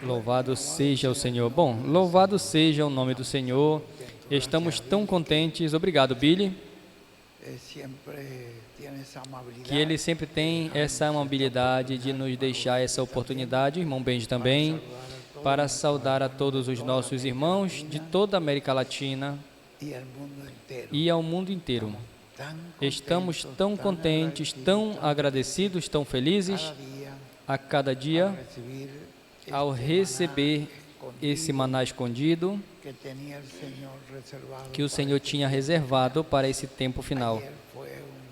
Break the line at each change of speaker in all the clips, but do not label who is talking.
Louvado seja o Senhor. Bom, louvado seja o nome do Senhor. Estamos tão contentes. Obrigado, Billy. Que ele sempre tem essa amabilidade de nos deixar essa oportunidade, o irmão Benji também, para saudar a todos os nossos irmãos de toda a América Latina e ao mundo inteiro. Estamos tão contentes, tão agradecidos, tão felizes a cada dia ao receber esse maná escondido que o Senhor tinha reservado para esse tempo final.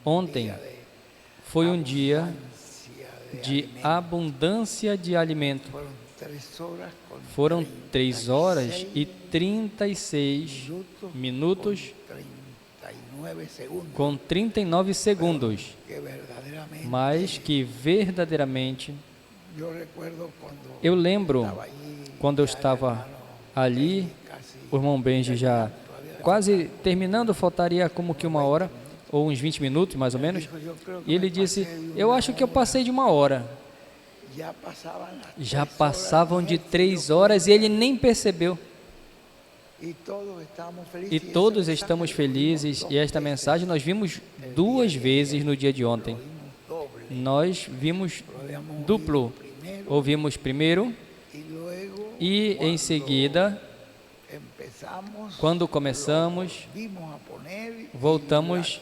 Ontem foi um dia de abundância de alimento. Foram 3 horas e 36 minutos com 39 segundos, mas que verdadeiramente eu lembro quando eu estava ali, o irmão Benji já quase terminando, faltaria como que 1 hora, ou uns 20 minutos mais ou menos, e ele disse, eu acho que eu passei de 1 hora. Já passavam de 3 horas e ele nem percebeu. E todos estamos felizes, e esta mensagem nós vimos 2 vezes no dia de ontem. Nós vimos duplo. Ouvimos primeiro e em seguida, quando começamos, voltamos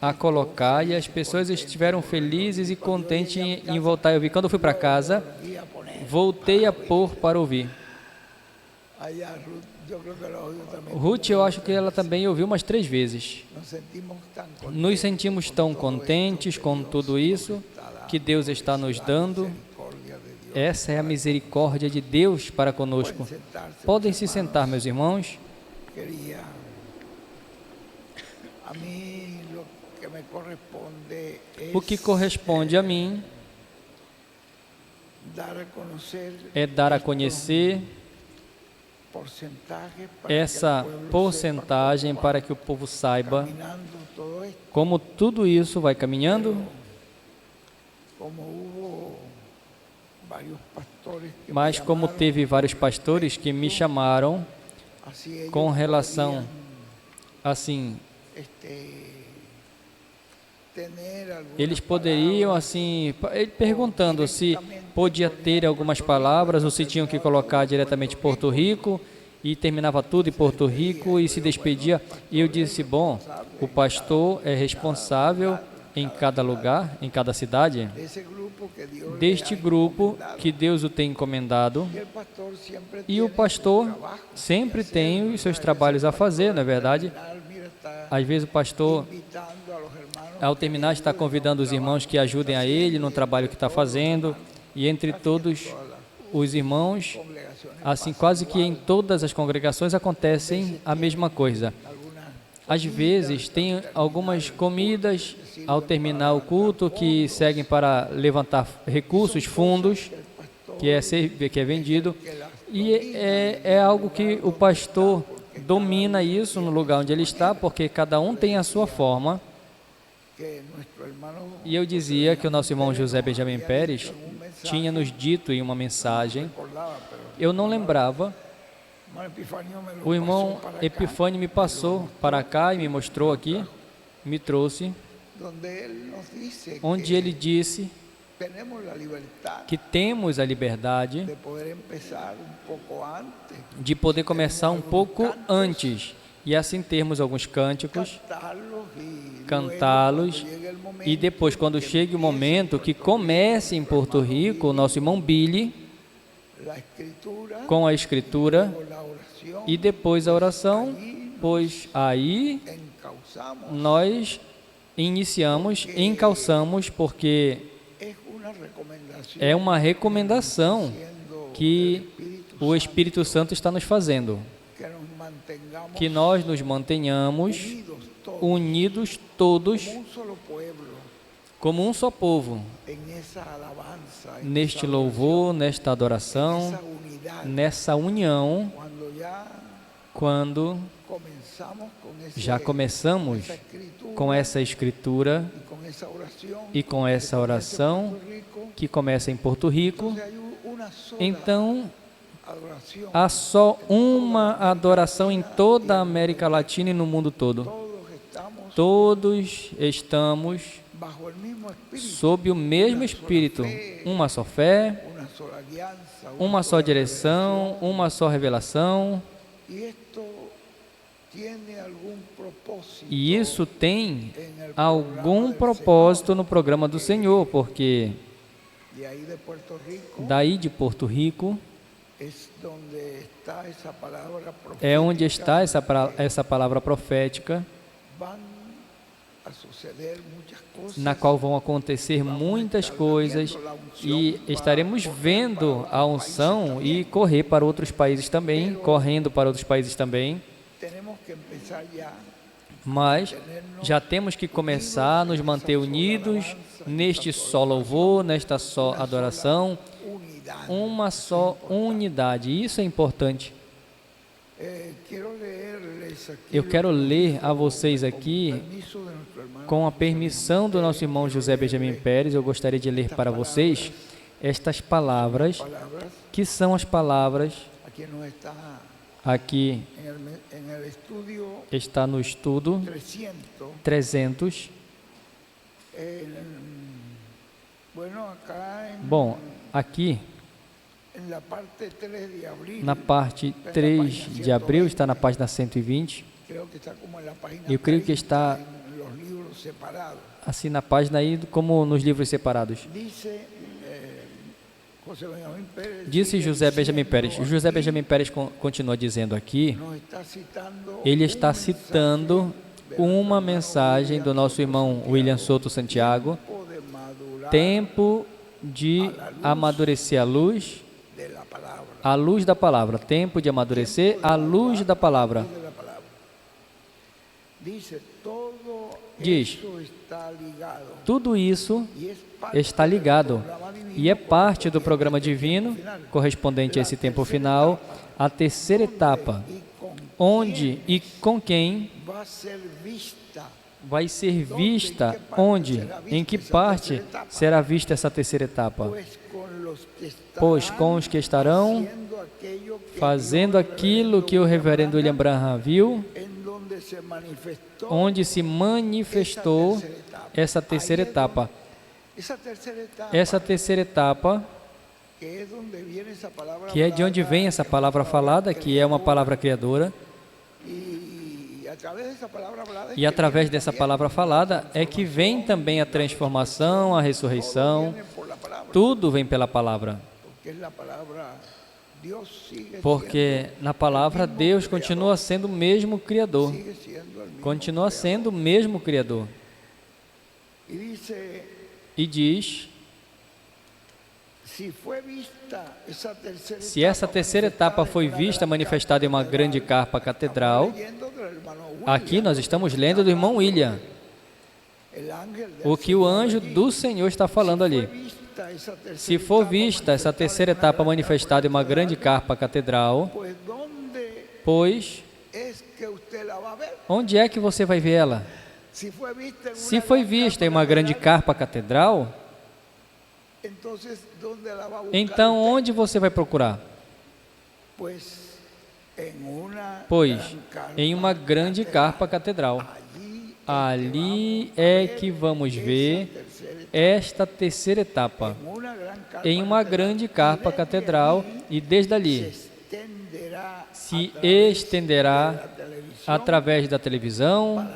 a colocar e as pessoas estiveram felizes e contentes em voltar a ouvir. Quando eu fui para casa, voltei a pôr para ouvir. Ruth, eu acho que ela também ouviu umas 3 vezes. Nos sentimos tão contentes com tudo isso que Deus está nos dando. Essa é a misericórdia de Deus para conosco. Podem se sentar, meus irmãos. O que corresponde a mim é dar a conhecer essa porcentagem para que o povo saiba como tudo isso vai caminhando. Mas como teve vários pastores que me chamaram com relação, assim, eles poderiam, assim, perguntando se podia ter algumas palavras ou se tinham que colocar diretamente Porto Rico e terminava tudo em Porto Rico e se despedia. E eu disse, bom, o pastor é responsável em cada lugar, em cada cidade, deste grupo que Deus o tem encomendado, e o pastor sempre tem os seus trabalhos a fazer, não é verdade? Às vezes o pastor, ao terminar, está convidando os irmãos que ajudem a ele no trabalho que está fazendo, e entre todos os irmãos, assim, quase que em todas as congregações acontecem a mesma coisa. Às vezes tem algumas comidas ao terminar o culto que seguem para levantar recursos, fundos, que é vendido, e é algo que o pastor domina isso no lugar onde ele está, porque cada um tem a sua forma. E eu dizia que o nosso irmão José Benjamin Pérez tinha nos dito em uma mensagem, eu não lembrava, o irmão Epifânio me passou para cá e me mostrou aqui, me trouxe, onde ele disse que temos a liberdade de poder começar um pouco antes e assim termos alguns cânticos, cantá-los e depois, quando chegue o momento que comece em Porto Rico, o nosso irmão Billy, com a escritura e depois a oração, pois aí nós iniciamos, encalçamos, porque é uma recomendação que o Espírito Santo está nos fazendo, que nós nos mantenhamos unidos todos como um só povo, neste louvor, nesta adoração, nessa união, quando já começamos com essa escritura E com essa oração, que começa em Porto Rico, então há só uma adoração em toda a América Latina e no mundo todo. Todos estamos sob o mesmo Espírito, uma só fé, uma só direção, uma só revelação. E isso tem algum propósito no programa do Senhor, porque daí de Porto Rico é onde está essa palavra profética, na qual vão acontecer muitas coisas e estaremos vendo a unção e correr para outros países também, correndo para outros países também. Mas já temos que começar a nos manter unidos neste só louvor, nesta só adoração, uma só unidade. Isso é importante. Eu quero ler a vocês aqui, com a permissão do nosso irmão José Benjamin Pérez, eu gostaria de ler para vocês estas palavras, que são as palavras, aqui está no estudo 300. Bom, aqui na parte 3 de abril, está na página 120. Eu creio que está assim na página aí, como nos livros separados. Disse José Benjamin Pérez. José Benjamin Pérez continua dizendo aqui, ele está citando uma mensagem do nosso irmão William Souto Santiago, tempo de amadurecer a luz da palavra, tempo de amadurecer a luz da palavra. Diz, tudo isso está ligado e é parte do programa divino correspondente a esse tempo final, a terceira etapa, onde e com quem vai ser vista, onde, em que parte será vista essa terceira etapa? Pois com os que estarão fazendo aquilo que o reverendo William Branham viu, onde se manifestou essa terceira etapa. Essa terceira etapa, que é de onde vem essa palavra falada, que é uma palavra criadora, e através dessa palavra falada é que vem também a transformação, a ressurreição, tudo vem pela palavra. Porque na palavra Deus continua sendo o mesmo Criador, continua sendo o mesmo Criador. E diz, se essa terceira etapa foi vista, manifestada em uma grande carpa catedral, aqui nós estamos lendo do irmão William, o que o anjo do Senhor está falando ali. Se for vista essa terceira etapa manifestada em uma grande carpa catedral, pois, onde é que você vai ver ela? Se foi vista em uma grande carpa catedral, então onde você vai procurar? Pois, em uma grande carpa catedral. Ali é que vamos ver esta terceira etapa, em uma grande carpa catedral, e desde ali se estenderá através da televisão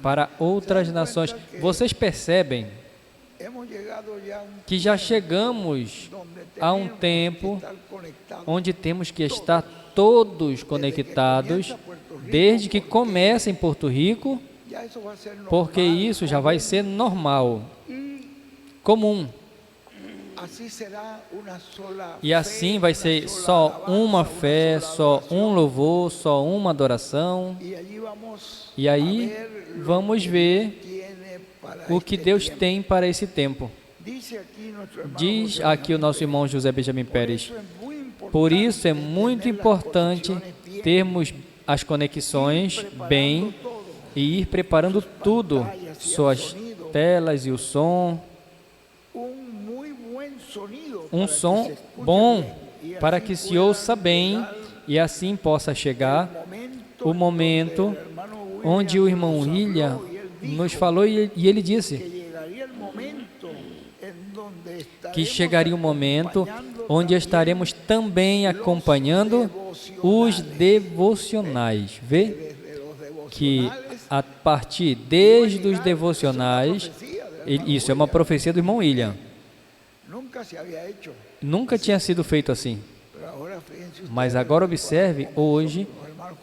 para outras nações. Vocês percebem que já chegamos a um tempo onde temos que estar todos conectados, desde que começa em Porto Rico, porque isso já vai ser normal, comum. E assim vai ser só uma fé, só um louvor, só uma adoração. E aí vamos ver o que Deus tem para esse tempo. Diz aqui o nosso irmão José Benjamin Pérez, por isso é muito importante termos as conexões bem e ir preparando tudo, telas e o som. Um som bom para que se ouça bem e assim possa chegar o momento onde o irmão William nos falou e ele disse que chegaria um momento onde estaremos também acompanhando os devocionais. Vê que a partir desde os devocionais, isso é uma profecia do irmão William. Nunca tinha sido feito assim. Mas agora observe, hoje,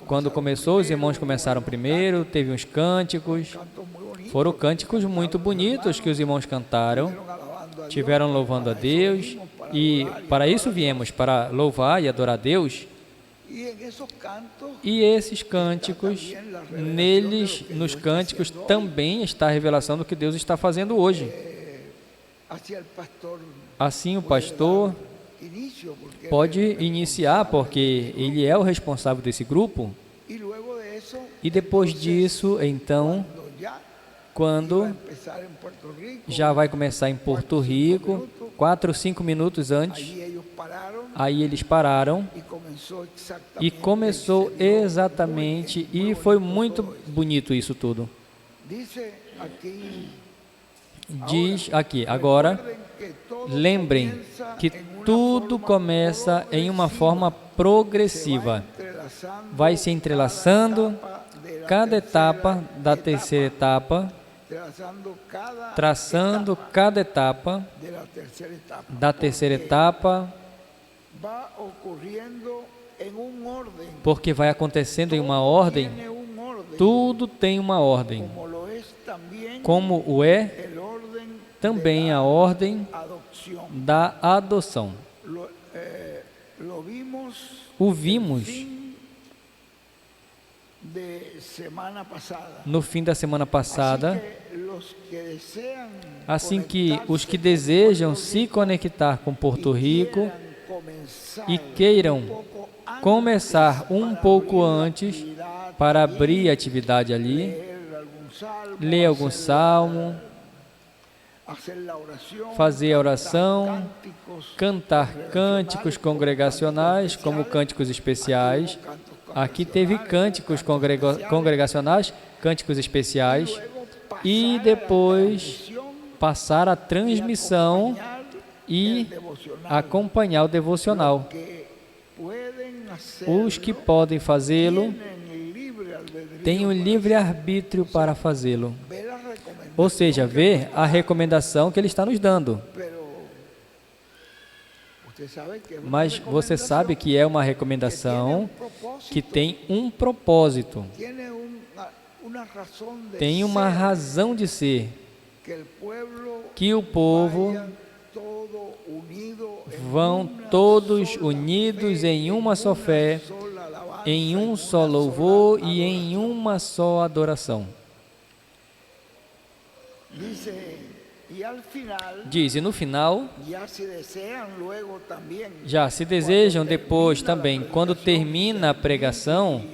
quando começou, os irmãos começaram primeiro, teve uns cânticos, foram cânticos muito bonitos que os irmãos cantaram, tiveram louvando a Deus, e para isso viemos, para louvar e adorar a Deus. E esses cânticos, neles, nos cânticos, também está a revelação do que Deus está fazendo hoje. Assim o pastor pode iniciar, porque ele é o responsável desse grupo, e depois disso, então, quando já vai começar em Porto Rico, 4 ou 5 minutos antes, aí eles pararam e começou exatamente, e foi muito bonito isso tudo. Diz aqui, agora, lembrem que tudo começa em uma forma progressiva. Vai se entrelaçando cada etapa da terceira etapa, traçando cada etapa da terceira etapa, porque vai acontecendo em uma ordem, tudo tem uma ordem, como o é também a ordem da adoção. O vimos no fim da semana passada, assim que os que desejam se conectar com Porto Rico e queiram começar um pouco antes para abrir a atividade ali, ler algum salmo, fazer a oração, cantar cânticos congregacionais, como cânticos especiais. Aqui teve cânticos congregacionais, cânticos especiais, e depois passar a transmissão e acompanhar o devocional. Os que podem fazê-lo têm o livre-arbítrio para fazê-lo. Ou seja, ver a recomendação que ele está nos dando. Mas você sabe que é uma recomendação que tem um propósito, tem uma razão de ser, que o povo vão todos unidos em uma só fé, em um só louvor e em uma só adoração. Diz, e no final, já se desejam depois também, quando termina a pregação,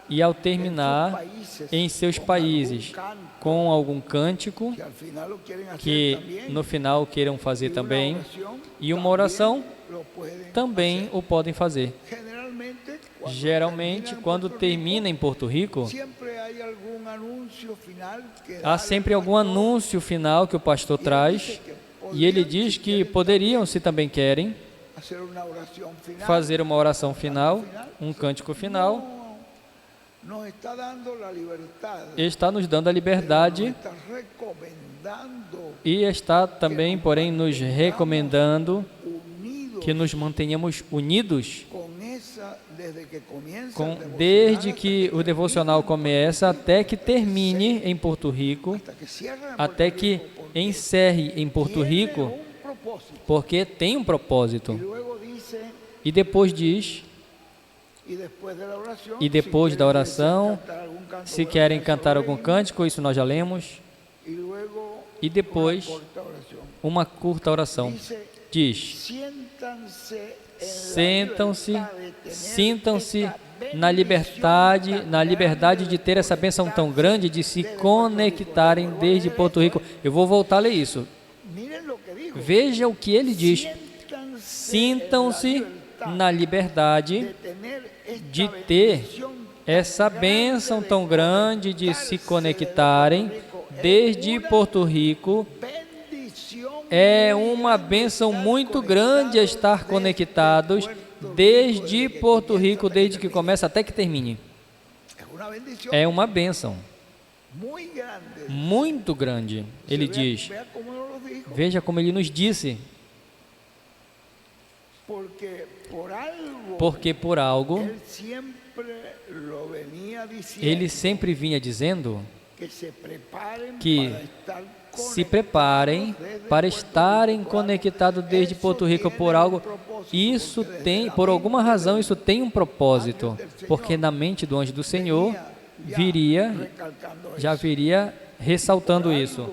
e ao terminar em seus países, com algum cântico, que no final queiram fazer também, e uma oração, também o podem fazer. Geralmente, quando termina em Porto Rico, há sempre algum anúncio final que o pastor traz, e ele diz que poderiam, se também querem, fazer uma oração final, um cântico final. Está nos dando a liberdade e está também, porém, nos recomendando que nos mantenhamos unidos desde que o devocional começa até que termine em Porto Rico, até que encerre em Porto Rico, porque tem um propósito. E depois diz, e depois da oração, se querem cantar algum cântico, isso nós já lemos, e depois uma curta oração. Diz, sintam-se na liberdade de ter essa bênção tão grande de se conectarem desde Porto Rico. Eu vou voltar a ler isso. Veja o que ele diz. Sintam-se na liberdade de ter essa bênção tão grande de se conectarem desde Porto Rico. É uma bênção muito grande estar conectados desde Porto Rico, desde que começa até que termine. É uma bênção muito grande, ele diz. Veja como ele nos disse. Porque por algo, ele sempre vinha dizendo que se preparem para estarem conectados desde Porto Rico por algo. Isso tem, por alguma razão, isso tem um propósito, porque na mente do anjo do Senhor já viria ressaltando isso.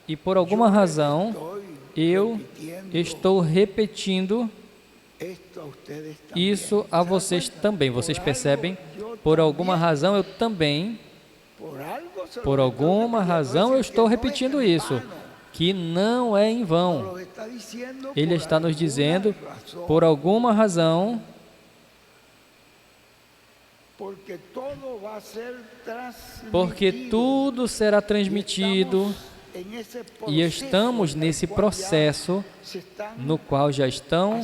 E por alguma razão, eu estou repetindo isso a vocês também. Vocês percebem? Por alguma razão, eu também, por alguma razão, eu estou repetindo isso, que não é em vão. Ele está nos dizendo, por alguma razão, porque tudo será transmitido, e estamos nesse processo no qual já estão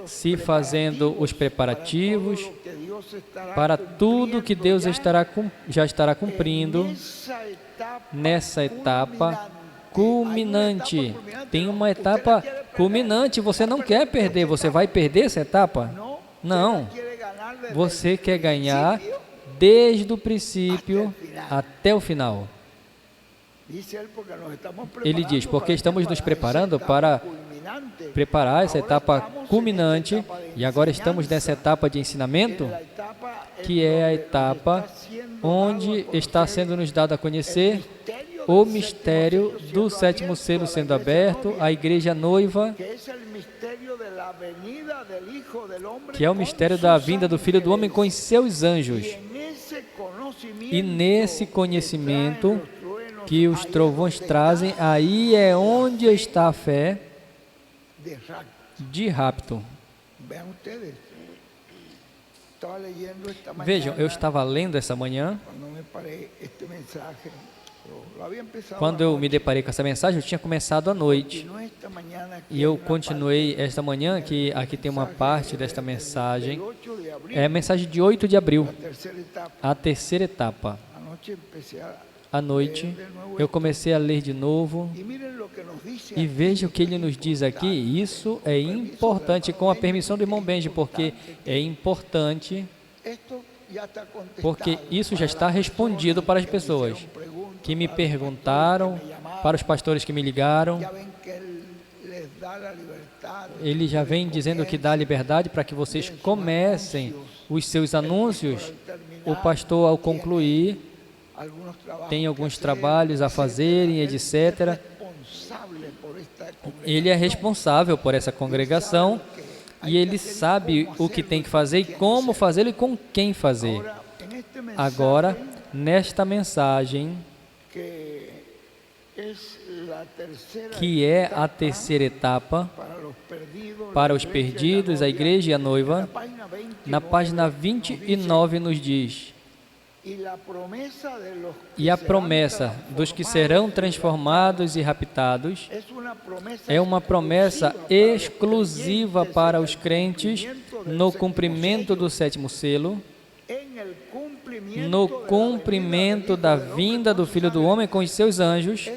se fazendo os preparativos para tudo que Deus já estará cumprindo nessa etapa culminante. Tem uma etapa culminante, você não quer perder, você vai perder essa etapa? Não. Você quer ganhar desde o princípio até o final. Ele diz, porque estamos nos preparando para preparar essa etapa culminante, e agora estamos nessa etapa de ensinamento, que é a etapa onde está sendo nos dado a conhecer o mistério do sétimo selo sendo aberto, a igreja noiva, que é o mistério da vinda do Filho do Homem com os seus anjos. E nesse conhecimento que os trovões trazem, aí é onde está a fé de rapto. Vejam, eu estava lendo essa manhã, quando eu me deparei com essa mensagem, eu tinha começado à noite, e eu continuei esta manhã, que aqui tem uma parte desta mensagem, é a mensagem de 8 de abril, a terceira etapa. À noite, eu comecei a ler de novo, e veja o que ele nos diz aqui. Isso é importante, com a permissão do irmão Benji, porque é importante, porque isso já está respondido para as pessoas que me perguntaram, para os pastores que me ligaram. Ele já vem dizendo que dá liberdade para que vocês comecem os seus anúncios. O pastor, ao concluir, tem alguns trabalhos a fazerem, etc. Ele é responsável por essa congregação e ele sabe o que tem que fazer e como fazê-lo e com quem fazer. Agora, nesta mensagem, que é a terceira etapa, para os perdidos, a igreja e a noiva, na página 29 nos diz: e a promessa dos que serão transformados e raptados é uma promessa exclusiva para os crentes no cumprimento do sétimo selo, no cumprimento da vinda do Filho do Homem com os seus anjos.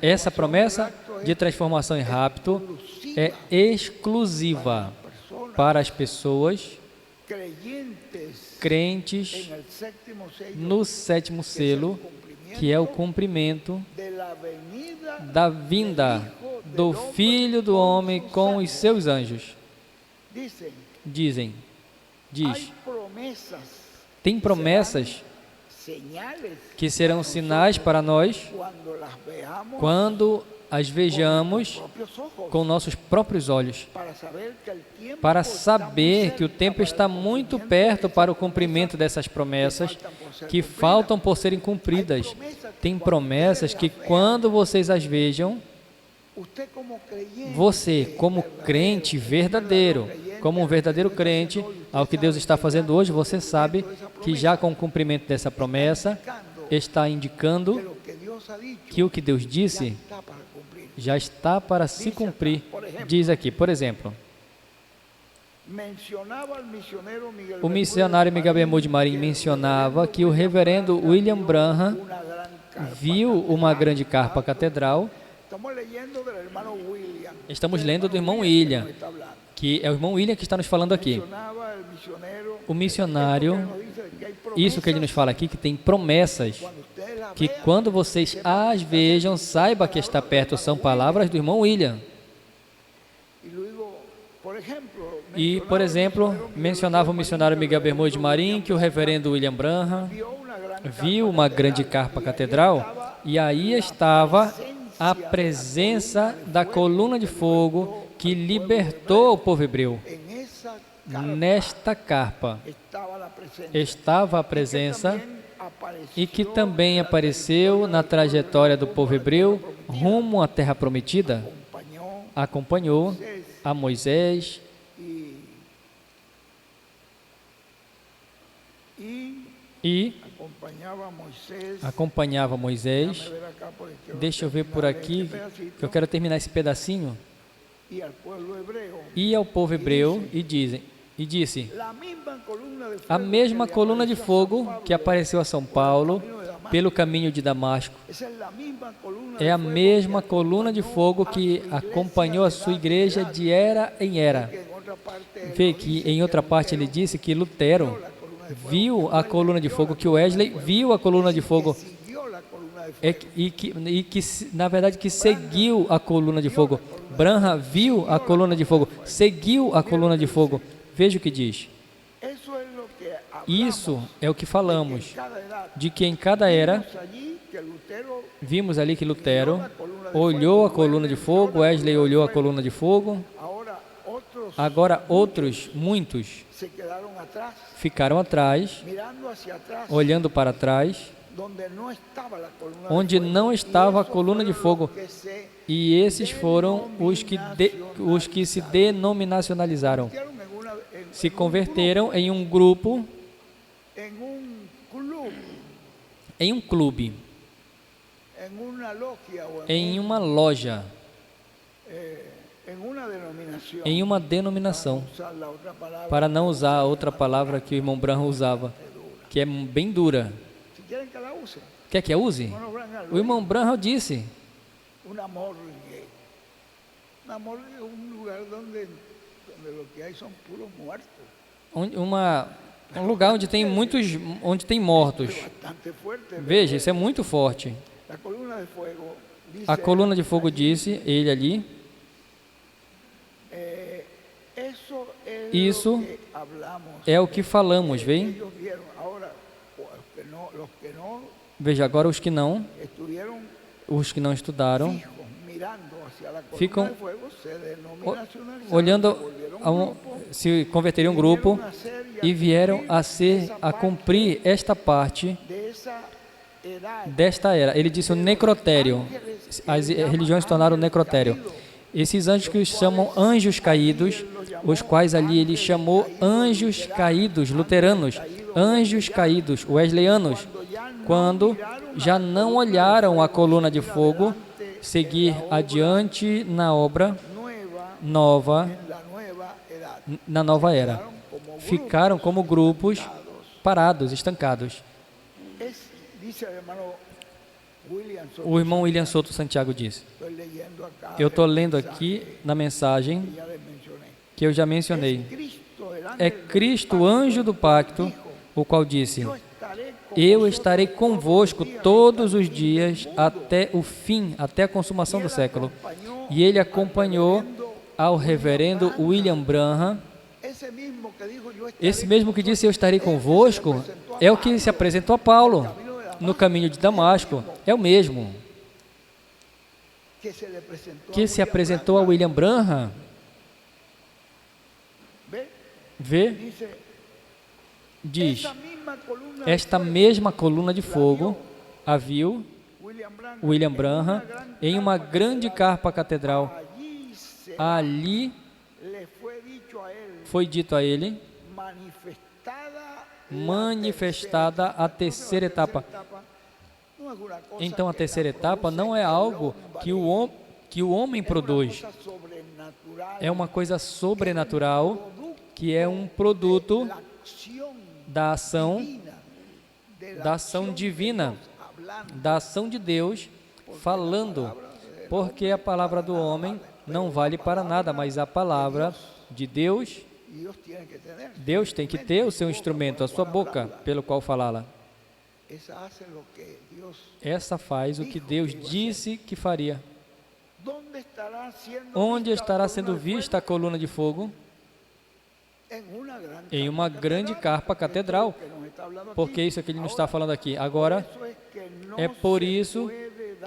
Essa promessa de transformação e rapto é exclusiva para as pessoas crentes no sétimo selo, que é o cumprimento da vinda do Filho do Homem com os seus anjos. Diz, tem promessas que serão sinais para nós quando as vejamos com nossos próprios olhos, para saber que o tempo está muito perto para o cumprimento dessas promessas que faltam por serem cumpridas. Tem promessas que, quando vocês as vejam, você, como crente verdadeiro, como um verdadeiro crente, ao que Deus está fazendo hoje, você sabe que já com o cumprimento dessa promessa, está indicando que o que Deus disse já está para se cumprir. Diz aqui, por exemplo, o missionário Miguel Bermude Marim mencionava que o reverendo William Branham viu uma grande carpa catedral. Estamos lendo do irmão William, que é o irmão William que está nos falando aqui. O missionário, isso que ele nos fala aqui, que tem promessas, que quando vocês as vejam, saiba que está perto, são palavras do irmão William. E, por exemplo, mencionava o missionário Miguel Bermude Marim que o reverendo William Branham viu uma grande carpa catedral e aí estava a presença da coluna de fogo que libertou o povo hebreu. Nesta carpa estava a presença e que também apareceu na trajetória do povo hebreu rumo à terra prometida, acompanhou a Moisés e acompanhava Moisés. Deixa eu ver por aqui, que eu quero terminar esse pedacinho. E ao povo hebreu e disse, a mesma coluna de fogo que apareceu a São Paulo pelo caminho de Damasco, é a mesma coluna de fogo que acompanhou a sua igreja de era em era. Vê que em outra parte ele disse que Lutero viu a coluna de fogo, que Wesley viu a coluna de fogo, e que na verdade que seguiu a coluna de fogo. Branham viu a coluna de fogo, seguiu a coluna de fogo. Veja o que diz. Isso é o que falamos, de que em cada era, vimos ali que Lutero olhou a coluna de fogo, Wesley olhou a coluna de fogo. Agora outros, muitos, ficaram atrás, olhando para trás, onde não estava a coluna de fogo. E esses foram os que se denominacionalizaram, se converteram em um grupo, em um clube, em uma loja, em uma denominação, para não usar a outra palavra que o irmão Branham usava, que é bem dura. Quer que eu use? O irmão Branham disse: um lugar onde tem muitos, onde tem mortos. Veja, isso é muito forte. A coluna de fogo disse, ele ali, isso é o que falamos, vem? Veja, agora os que não estudaram, ficam olhando, se converteriam em um grupo e vieram a cumprir esta parte desta era. Ele disse o necrotério, as religiões se tornaram necrotério. Esses anjos que os chamam anjos caídos, os quais ali ele chamou anjos caídos, luteranos, anjos caídos, wesleyanos, quando já não olharam a coluna de fogo seguir adiante na obra nova, na nova era. Ficaram como grupos parados, estancados. O irmão William Souto Santiago disse, eu estou lendo aqui na mensagem que eu já mencionei, é Cristo, anjo do pacto, o qual disse, eu estarei convosco todos os dias até o fim, até a consumação do século. E ele acompanhou ao reverendo William Branham. Esse mesmo que disse, eu estarei convosco, é o que se apresentou a Paulo no caminho de Damasco. É o mesmo. que se apresentou a William Branham, vê, diz, esta mesma coluna de fogo a viu William Branham em uma grande carpa catedral. Ali foi dito a ele, manifestada a terceira etapa. Então, a terceira etapa não é algo que o homem produz. É uma coisa sobrenatural, que é um produto da ação divina, da ação de Deus falando, porque a palavra do homem não vale para nada, mas a palavra de Deus, Deus tem que ter o seu instrumento, a sua boca, pelo qual falá-la. Essa faz o que Deus disse que faria. Onde estará sendo vista a coluna de fogo? Em uma grande carpa catedral, porque isso é que ele nos está falando aqui. Agora, é por isso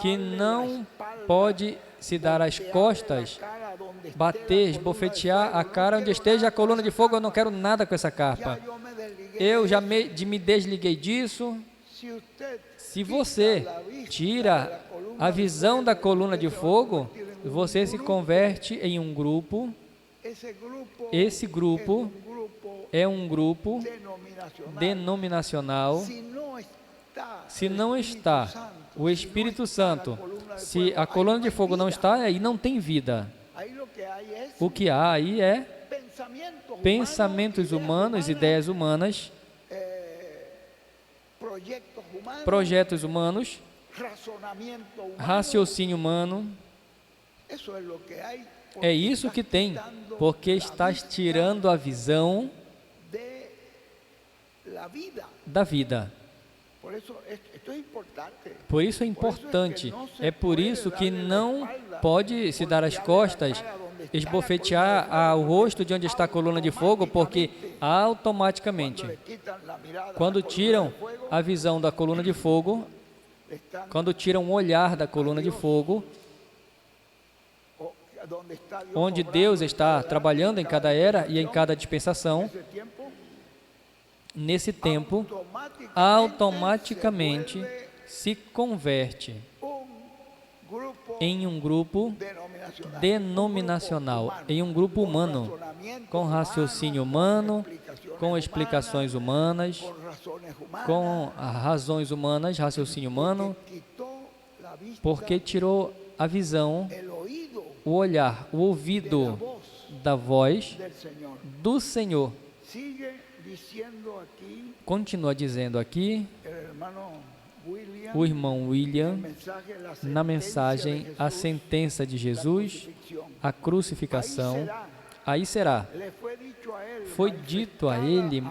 que não pode se dar as costas, bater, esbofetear a cara onde esteja a coluna de fogo. Eu não quero nada com essa carpa. Eu já me desliguei disso. Se você tira a visão da coluna de fogo, você se converte em um grupo. Esse grupo é um grupo denominacional. Se não está o Espírito Santo, se a coluna de fogo não está, aí não tem vida. O que há aí é pensamentos humanos, ideias humanas, projetos humanos, raciocínio humano. É isso que tem, porque estás tirando a visão da vida. Por isso é importante. É por isso que não pode se dar as costas, esbofetear o rosto de onde está a coluna de fogo, porque automaticamente, quando tiram a visão da coluna de fogo, quando tiram o olhar da coluna de fogo, onde Deus está trabalhando em cada era e em cada dispensação, nesse tempo, automaticamente se converte em um grupo denominacional, em um grupo humano, com raciocínio humano, com explicações humanas, com razões humanas, raciocínio humano, porque tirou a visão, o olhar, o ouvido da voz do Senhor. Continua dizendo aqui o irmão William, na mensagem A Sentença de Jesus, a Crucificação, aí será. Foi dito a ele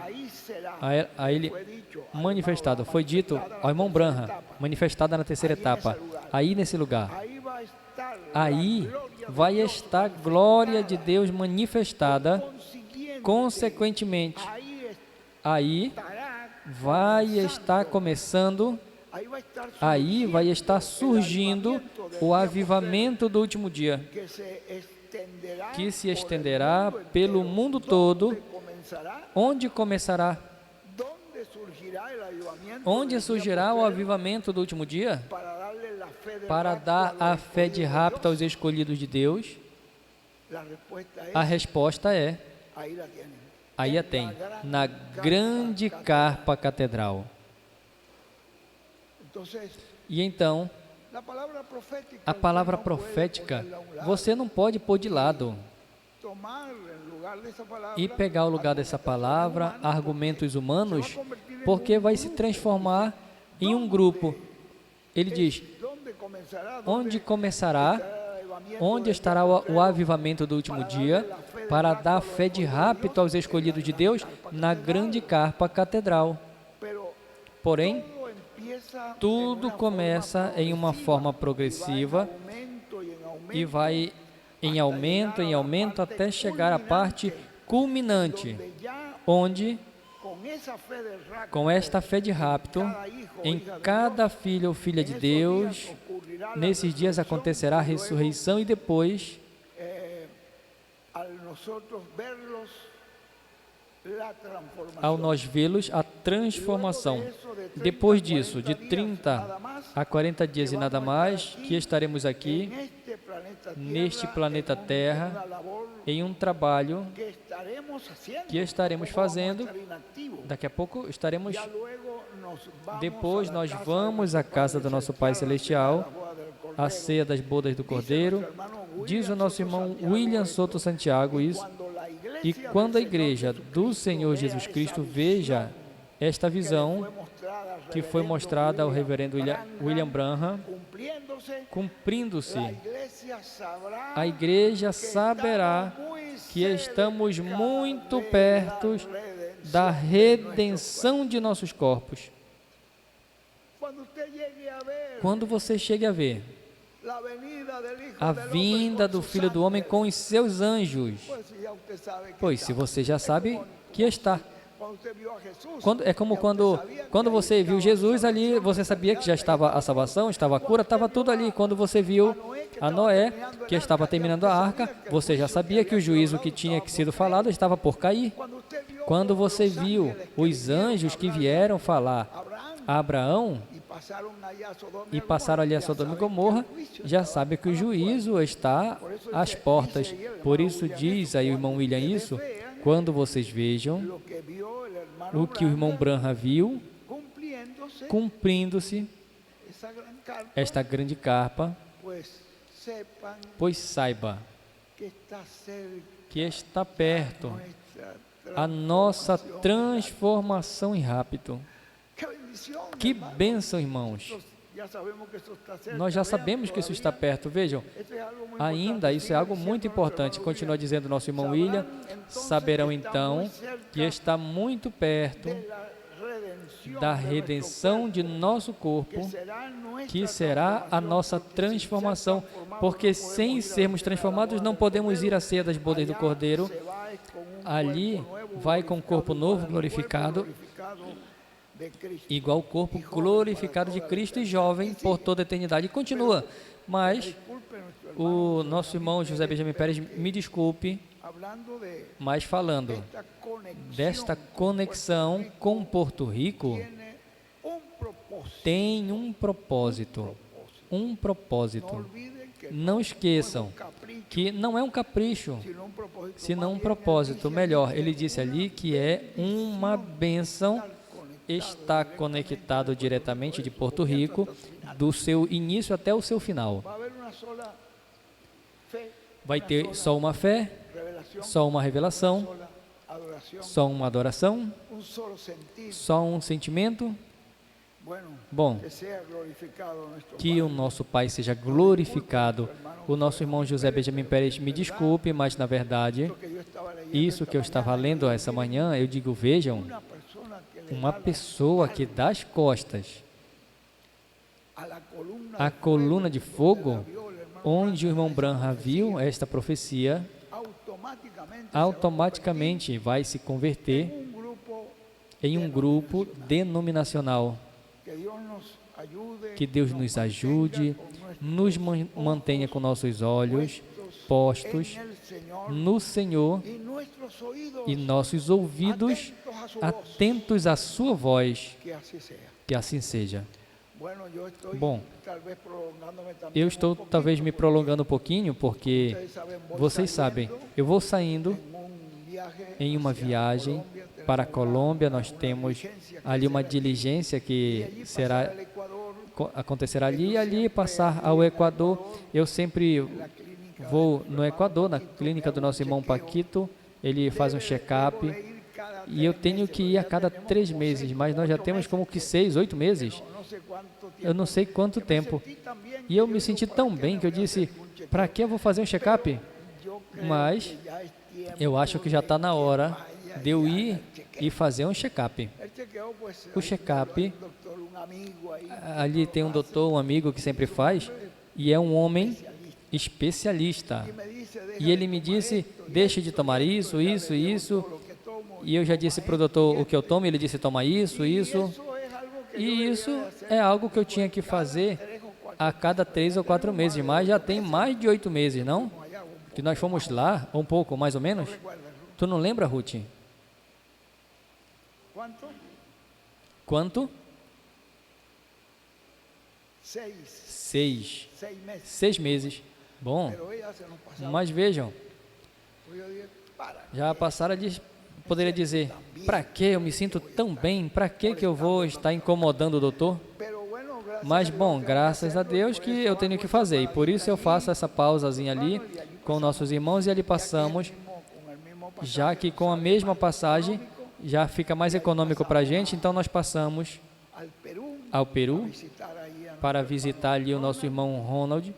manifestado, foi dito ao irmão Branham, manifestada na terceira etapa, aí nesse lugar. Aí vai estar a glória de Deus manifestada, consequentemente, aí vai estar começando, aí vai estar surgindo o avivamento do último dia, que se estenderá pelo mundo todo. Onde começará? Onde surgirá o avivamento do último dia? Para dar a fé de rapto aos escolhidos de Deus? A resposta é, aí a tem, na grande carpa catedral. E então, a palavra profética, você não pode pôr de lado e pegar o lugar dessa palavra, argumentos humanos, porque vai se transformar em um grupo. Ele diz, onde começará, onde estará o avivamento do último dia, para dar fé de rapto aos escolhidos de Deus na grande carpa catedral. Porém, tudo começa em uma forma progressiva e vai em aumento, até chegar à parte culminante, onde, com esta fé de rapto, em cada filho ou filha de Deus, nesses dias acontecerá a ressurreição e depois, ao nós vê-los, a transformação. Depois disso, de 30 a 40 dias e nada mais, que estaremos aqui, neste planeta Terra, em um trabalho que estaremos fazendo. Daqui a pouco estaremos. Depois nós vamos à casa do nosso Pai Celestial, a ceia das bodas do Cordeiro. Diz o nosso irmão William Soto Santiago isso. E quando a igreja do Senhor Jesus Cristo veja esta visão que foi mostrada ao reverendo William Branham, cumprindo-se, a igreja saberá que estamos muito perto da redenção de nossos corpos. Quando você chegue a ver a vinda do Filho do Homem com os seus anjos, pois se você já sabe que está. É como quando você viu Jesus ali, você sabia que já estava a salvação, estava a cura, estava tudo ali. Quando você viu a Noé, que estava terminando a arca, você já sabia que o juízo que tinha sido falado estava por cair. Quando você viu os anjos que vieram falar a Abraão e passaram ali a Sodoma e Gomorra, já sabe que o juízo está às portas. Por isso diz aí o irmão William isso, quando vocês vejam o que o irmão Branham viu, cumprindo-se esta grande carpa, pois saiba que está perto a nossa transformação em rápido. Que bênção, irmãos! Nós já sabemos que isso está perto. Vejam, ainda isso é algo muito importante. Continua dizendo nosso irmão William, saberão então que está muito perto da redenção de nosso corpo, que será a nossa transformação, porque sem sermos transformados não podemos ir à ceia das bodas do Cordeiro. Ali vai com o corpo novo, glorificado, igual o corpo glorificado de Cristo e jovem por toda a eternidade. E continua, mas o nosso irmão José Benjamin Pérez, me desculpe, mas falando desta conexão com Porto Rico, tem um propósito. Não esqueçam que não é um capricho, senão um propósito. Melhor, ele disse ali que é uma bênção. Está conectado diretamente de Porto Rico, do seu início até o seu final. Vai ter só uma fé, só uma revelação, só uma adoração, só um sentimento. Bom, que o nosso Pai seja glorificado. O nosso irmão José Benjamin Pérez, me desculpe, mas na verdade, isso que eu estava lendo essa manhã, eu digo, vejam, uma pessoa que dá as costas à coluna de fogo, onde o irmão Branham viu esta profecia, automaticamente vai se converter em um grupo denominacional. Que Deus nos ajude, nos mantenha com nossos olhos postos no Senhor e nossos ouvidos atentos à sua voz. Que assim seja. Bom, eu estou talvez me prolongando um pouquinho, porque vocês sabem, eu vou saindo em uma viagem para a Colômbia. Nós temos ali uma diligência que acontecerá ali, e ali passar ao Equador. Eu sempre vou no Equador, na clínica do nosso irmão Paquito, ele faz um check-up, e eu tenho que ir a cada 3 meses, mas nós já temos como que 6, 8 meses, eu não sei quanto tempo, e eu me senti tão bem que eu disse, para que eu vou fazer um check-up? Mas eu acho que já está na hora de eu ir e fazer um check-up. O check-up, ali tem um doutor, um amigo que sempre faz, e é um homem especialista. E ele me disse, deixe de tomar isso, isso, isso. E eu já disse para o doutor o que eu tomo, ele disse, toma isso, isso. E isso é algo que eu tinha que fazer a cada 3 ou 4 meses, mas já tem mais de 8 meses, não? Que nós fomos lá, um pouco, mais ou menos. Tu não lembra, Ruth? Quanto? 6 meses. Bom, mas vejam, já passaram de... Poderia dizer, para que eu me sinto tão bem? Para que eu vou estar incomodando o doutor? Mas, bom, graças a Deus que eu tenho que fazer. E por isso eu faço essa pausazinha ali com nossos irmãos e ali passamos, já que com a mesma passagem já fica mais econômico para a gente. Então nós passamos ao Peru para visitar ali o nosso irmão Ronald.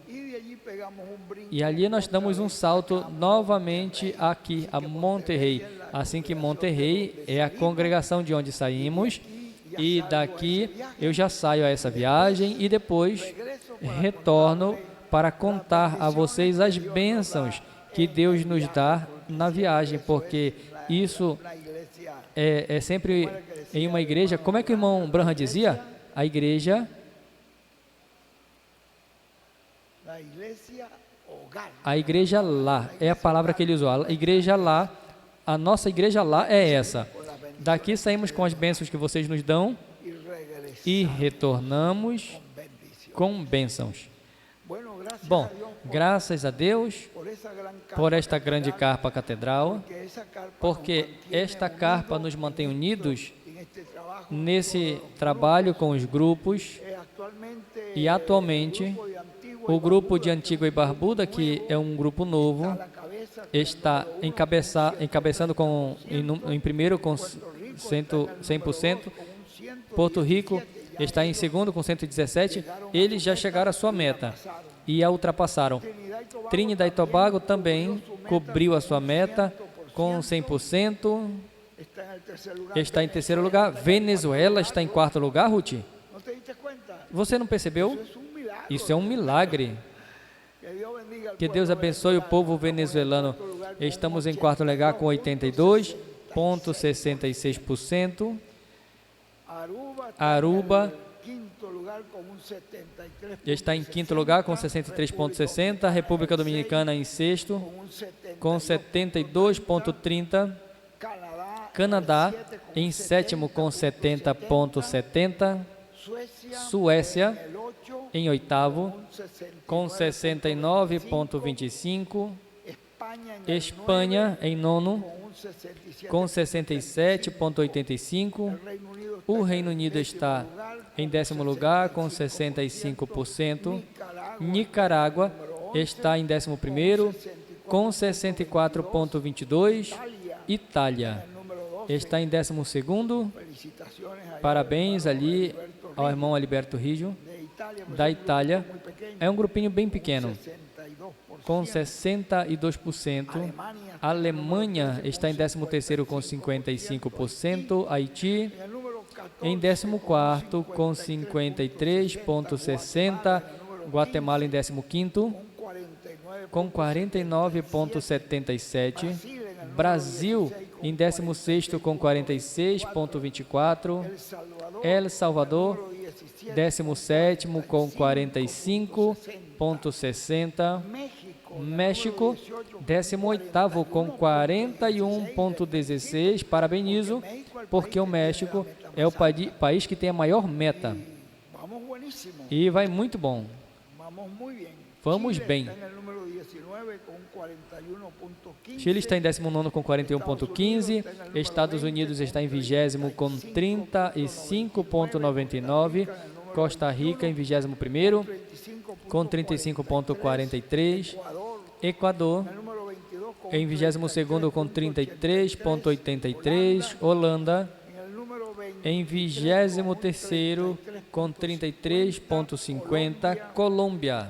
E ali nós damos um salto novamente aqui a Monterrey. Assim que Monterrey é a congregação de onde saímos. E daqui eu já saio a essa viagem e depois retorno para contar a vocês as bênçãos que Deus nos dá na viagem, porque isso é sempre em uma igreja. Como é que o irmão Branham dizia? A igreja lá, é a palavra que ele usou. A igreja lá, a nossa igreja lá é essa. Daqui saímos com as bênçãos que vocês nos dão e retornamos com bênçãos. Bom, graças a Deus por esta grande carpa catedral, porque esta carpa nos mantém unidos nesse trabalho com os grupos. E atualmente o grupo de Antigua e Barbuda, que é um grupo novo, está encabeçando em primeiro com 100%, Porto Rico está em segundo com 117%, eles já chegaram à sua meta e a ultrapassaram. Trinidad e Tobago também cobriu a sua meta com 100%, está em terceiro lugar. Venezuela está em quarto lugar, Ruth. Você não percebeu? Isso é um milagre. Que Deus abençoe o povo venezuelano. Estamos em quarto lugar com 82,66%. Aruba está em quinto lugar com 63,60%. República Dominicana em sexto com 72,30%. Canadá em sétimo com 70,70%. Suécia em oitavo com 69,25%. Espanha em nono com 67,85%. O Reino Unido está em décimo lugar com 65%. Nicarágua está em 11º com 64,22%. Itália está em 12º. Parabéns ali ao irmão Alberto Rijo, da Itália. É um grupinho bem pequeno, com 62%. A Alemanha está em 13º com 55%. Haiti em 14º com 53,60%. Guatemala em 15º com 49,77%. Brasil em 16º com 46,24%. El Salvador, 17º com 45,60%. México, 18º com 41,16%. Parabenizo, porque o México é o país que tem a maior meta. E vai muito bom. Vamos bem. Chile está em 19º com 41,15%. Estados Unidos está em 20º com 35,99%. Costa Rica em 21º com 35,43%. Equador em 22º com 33,83%. Holanda em 23º com 33,50%. Colômbia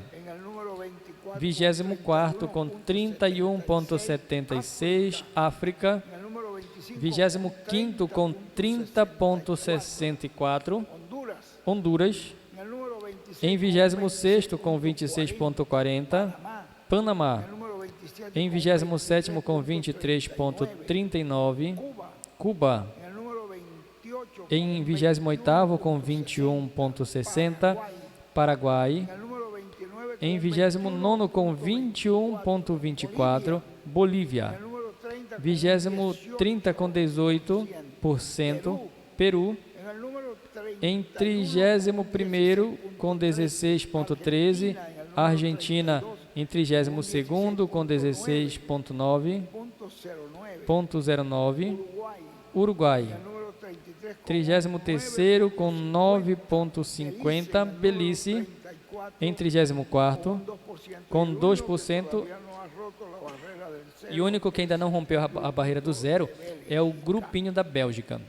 24º com 31,76%. África 25º com 30,64%. Honduras em 26º com 26,40%. Panamá em 27º com 23,39%. Cuba em 28º com 21,60%. Paraguai Em 29º com 21,24%, Bolívia. 30 com 18%, Peru. Em 31º com 16,13%, Argentina. Em 32º com 16,09%, Uruguai. 33º com 9,50%, Belize. Em 34º com 2%, e o único que ainda não rompeu a barreira do zero é o grupinho da Bélgica.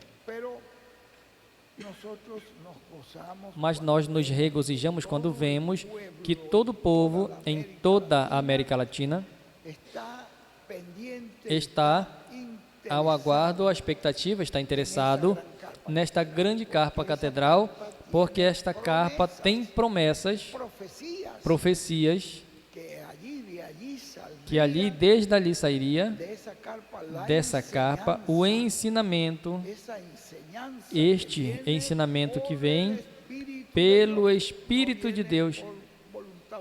Mas nós nos regozijamos quando vemos que todo o povo em toda a América Latina está ao aguardo, à expectativa, está interessado nesta grande carpa catedral, porque esta carpa tem profecias, que ali, desde ali sairia, dessa carpa, o ensinamento, este ensinamento que vem pelo Espírito de Deus,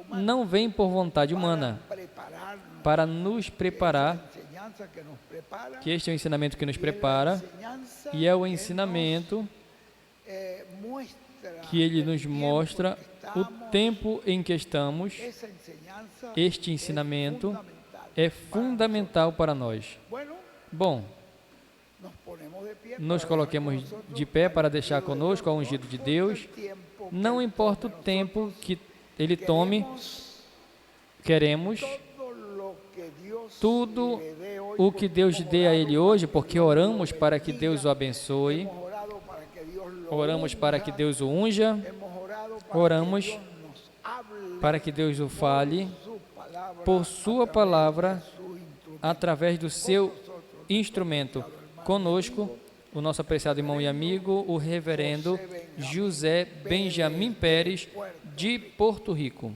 não vem por vontade humana, para nos preparar, que este é o ensinamento que nos prepara, e é o ensinamento que ele nos mostra o tempo em que estamos. Este ensinamento é fundamental para nós. Bom, nos coloquemos de pé para deixar conosco ao ungido de Deus. Não importa o tempo que ele tome, queremos tudo o que Deus dê a ele hoje, porque oramos para que Deus o abençoe, oramos para que Deus o unja, oramos para que Deus o fale por sua palavra, através do seu instrumento. Conosco, o nosso apreciado irmão e amigo, o reverendo José Benjamin Pérez, de Porto Rico.